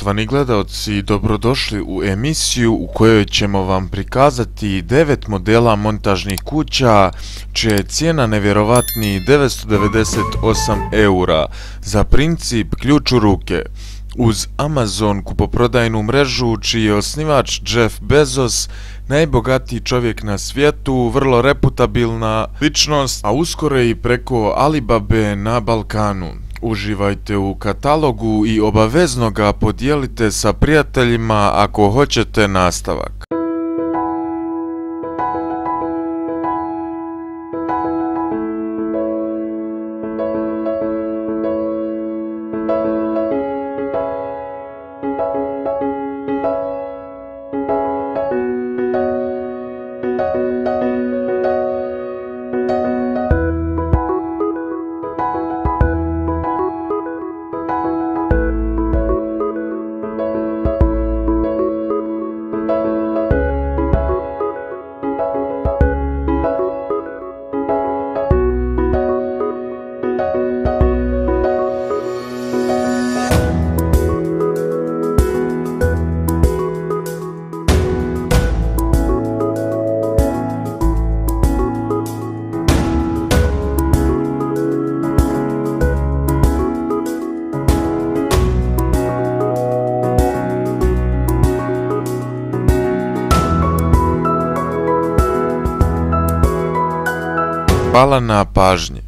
Poštovani gledaoci, dobrodošli u emisiju u kojoj ćemo vam prikazati 9 modela montažnih kuća čija je cijena nevjerovatni 998 € za princip ključ u ruke. Uz Amazon kupoprodajnu mrežu čiji je osnivač Jeff Bezos, najbogatiji čovjek na svijetu, vrlo reputabilna ličnost, a uskoro i preko Alibabe na Balkanu. Uživajte u katalogu i obavezno ga podijelite sa prijateljima ako hoćete nastavak. Hvala na pažnji.